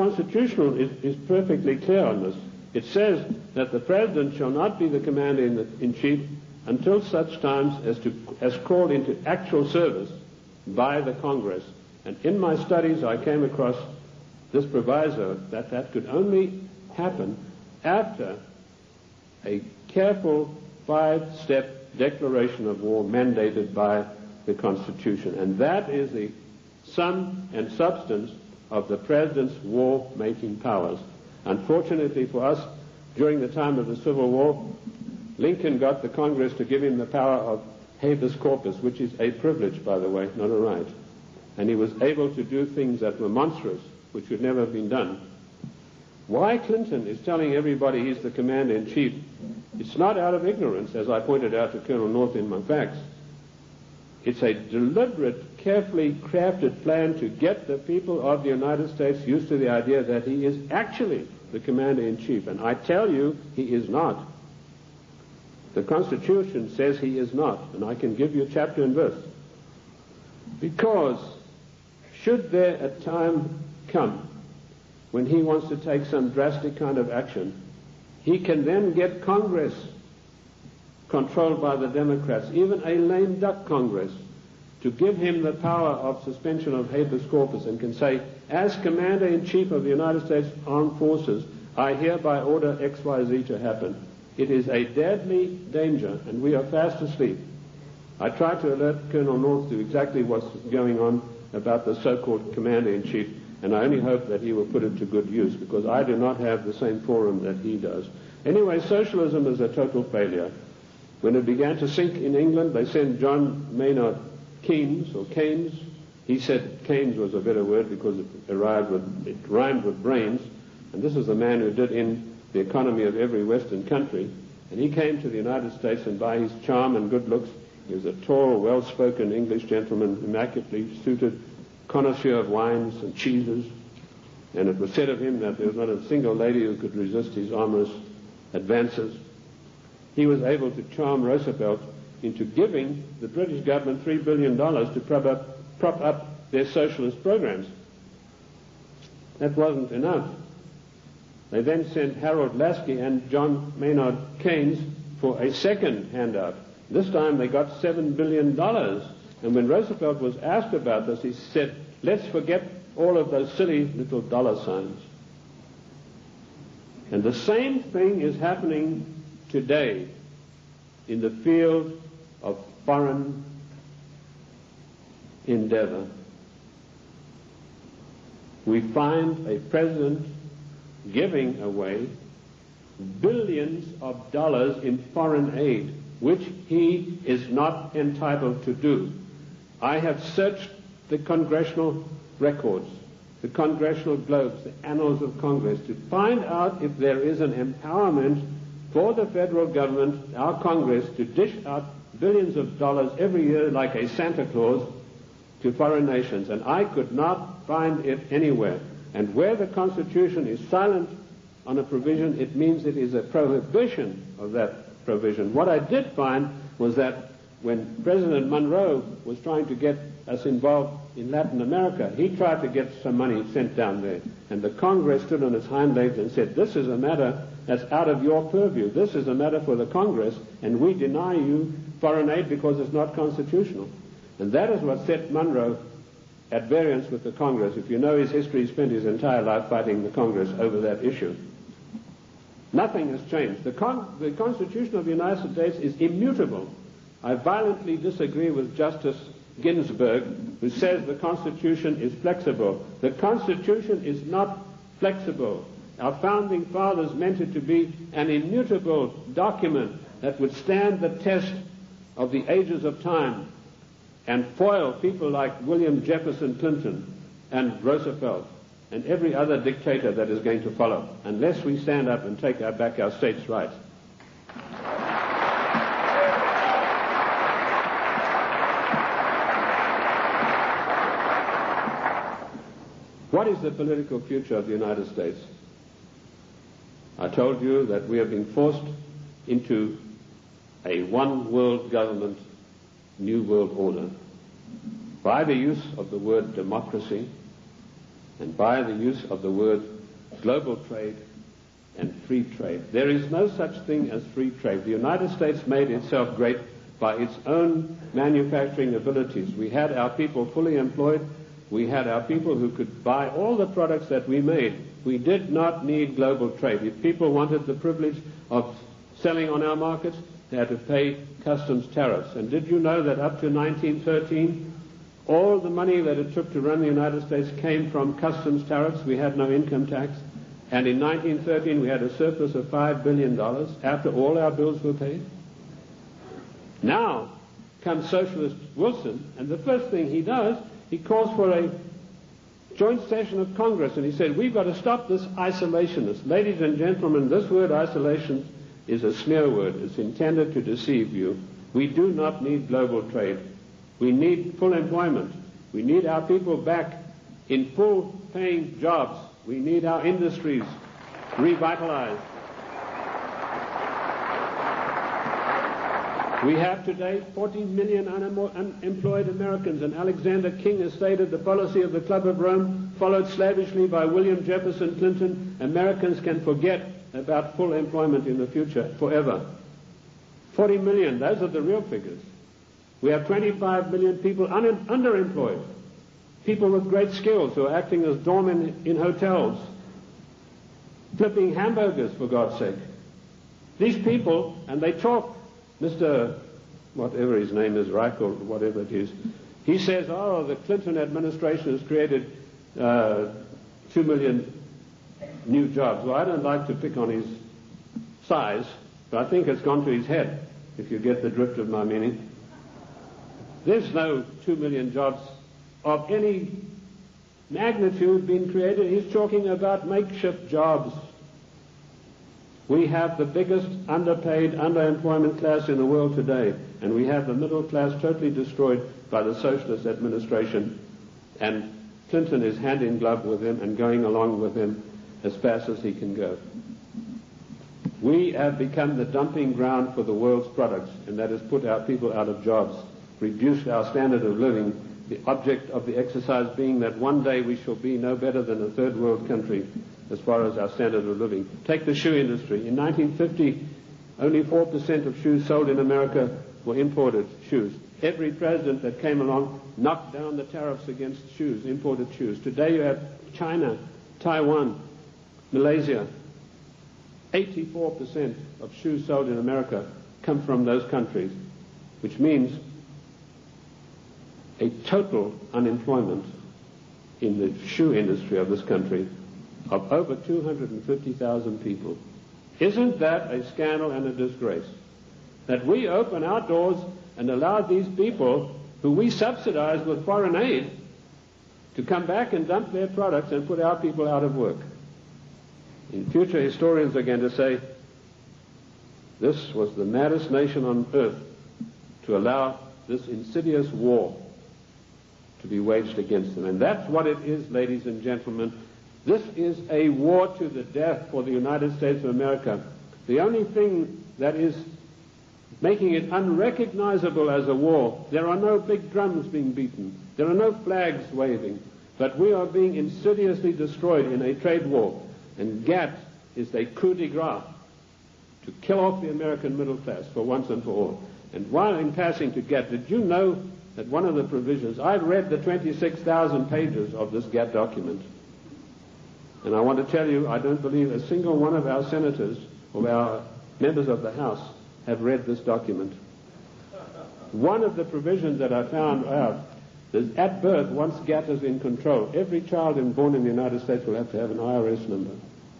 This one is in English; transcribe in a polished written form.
Constitution is perfectly clear on this. It says that the President shall not be the Commander-in-Chief until such times as called into actual service by the Congress. And in my studies I came across this proviso that could only happen after a careful 5-step declaration of war mandated by the Constitution. And that is the sum and substance of the President's war-making powers. Unfortunately for us, during the time of the Civil War, Lincoln got the Congress to give him the power of habeas corpus, which is a privilege, by the way, not a right. And he was able to do things that were monstrous, which would never have been done. Why Clinton is telling everybody he's the Commander-in-Chief, it's not out of ignorance, as I pointed out to Colonel North in my facts. It's a deliberate, carefully crafted plan to get the people of the United States used to the idea that he is actually the Commander-in-Chief. And I tell you, he is not. The Constitution says he is not, and I can give you chapter and verse. Because should there a time come when he wants to take some drastic kind of action, he can then get Congress controlled by the Democrats, even a lame duck Congress, to give him the power of suspension of habeas corpus, and can say, as Commander-in-Chief of the United States Armed Forces, I hereby order XYZ to happen. It is a deadly danger, and we are fast asleep. I tried to alert Colonel North to exactly what's going on about the so-called Commander-in-Chief, and I only hope that he will put it to good use, because I do not have the same forum that he does. Anyway, socialism is a total failure. When it began to sink in England, they sent John Maynard Keynes, or Keynes. He said Keynes was a better word because it rhymed with brains, and this is the man who did in the economy of every Western country. And he came to the United States, and by his charm and good looks, he was a tall, well-spoken English gentleman, immaculately suited, connoisseur of wines and cheeses. And it was said of him that there was not a single lady who could resist his amorous advances. He was able to charm Roosevelt into giving the British government $3 billion to prop up their socialist programs. That wasn't enough. They then sent Harold Lasky and John Maynard Keynes for a second handout. This time they got $7 billion. And when Roosevelt was asked about this, he said, let's forget all of those silly little dollar signs. And the same thing is happening today in the field of foreign endeavor. We find a president giving away billions of dollars in foreign aid, which he is not entitled to do. I have searched the congressional records, the congressional globes, the annals of Congress, to find out if there is an empowerment for the federal government, our Congress, to dish out billions of dollars every year like a Santa Claus to foreign nations. And I could not find it anywhere. And where the Constitution is silent on a provision, it means it is a prohibition of that provision. What I did find was that when President Monroe was trying to get us involved in Latin America, he tried to get some money sent down there. And the Congress stood on its hind legs and said, this is a matter that's out of your purview. This is a matter for the Congress, and we deny you foreign aid because it's not constitutional. And that is what set Monroe at variance with the Congress. If you know his history, he spent his entire life fighting the Congress over that issue. Nothing has changed. The Constitution of the United States is immutable. I violently disagree with Justice Ginsburg, who says the Constitution is flexible. The Constitution is not flexible. Our founding fathers meant it to be an immutable document that would stand the test of the ages of time and foil people like William Jefferson Clinton and Roosevelt and every other dictator that is going to follow, unless we stand up and take back our states' rights. What is the political future of the United States? I told you that we are being forced into a one-world government, new world order by the use of the word democracy, and by the use of the word global trade and free trade. There is no such thing as free trade. The United States made itself great by its own manufacturing abilities. We had our people fully employed. We had our people who could buy all the products that we made. We did not need global trade. If people wanted the privilege of selling on our markets, they had to pay customs tariffs. And did you know that up to 1913, all the money that it took to run the United States came from customs tariffs? We had no income tax. And in 1913, we had a surplus of $5 billion after all our bills were paid. Now comes Socialist Wilson, and the first thing he does, he calls for a joint session of Congress, and he said, we've got to stop this isolationist. Ladies and gentlemen, this word isolation is a smear word. It's intended to deceive you. We do not need global trade. We need full employment. We need our people back in full-paying jobs. We need our industries revitalized. We have today 40 million unemployed Americans, and Alexander King has stated the policy of the Club of Rome, followed slavishly by William Jefferson Clinton. Americans can forget about full employment in the future forever. 40 million, those are the real figures. We have 25 million people underemployed, people with great skills who are acting as doormen in hotels, flipping hamburgers, for God's sake. These people, and they talk, Mr. whatever his name is, Reich or whatever it is, he says, oh, the Clinton administration has created 2 million new jobs. Well, I don't like to pick on his size, but I think it's gone to his head, if you get the drift of my meaning. There's no 2 million jobs of any magnitude being created. He's talking about makeshift jobs. We have the biggest underpaid, underemployment class in the world today, and we have the middle class totally destroyed by the socialist administration, and Clinton is hand in glove with him and going along with him as fast as he can go. We have become the dumping ground for the world's products, and that has put our people out of jobs, reduced our standard of living, the object of the exercise being that one day we shall be no better than a third world country as far as our standard of living. Take the shoe industry. In 1950, only 4% of shoes sold in America were imported shoes. Every president that came along knocked down the tariffs against shoes, imported shoes. Today you have China, Taiwan, Malaysia. 84% of shoes sold in America come from those countries, which means a total unemployment in the shoe industry of this country of over 250,000 people. Isn't that a scandal and a disgrace? That we open our doors and allow these people who we subsidize with foreign aid to come back and dump their products and put our people out of work. In future, historians are going to say, this was the maddest nation on earth to allow this insidious war to be waged against them. And that's what it is, ladies and gentlemen. This is a war to the death for the United States of America. The only thing that is making it unrecognizable as a war, there are no big drums being beaten, there are no flags waving, but we are being insidiously destroyed in a trade war. And GATT is a coup de grace to kill off the American middle class for once and for all. And while in passing to GATT, did you know that one of the provisions, I've read the 26,000 pages of this GATT document, and I want to tell you, I don't believe a single one of our senators or our members of the House have read this document. One of the provisions that I found out is at birth, once GATT is in control, every child born in the United States will have to have an IRS number.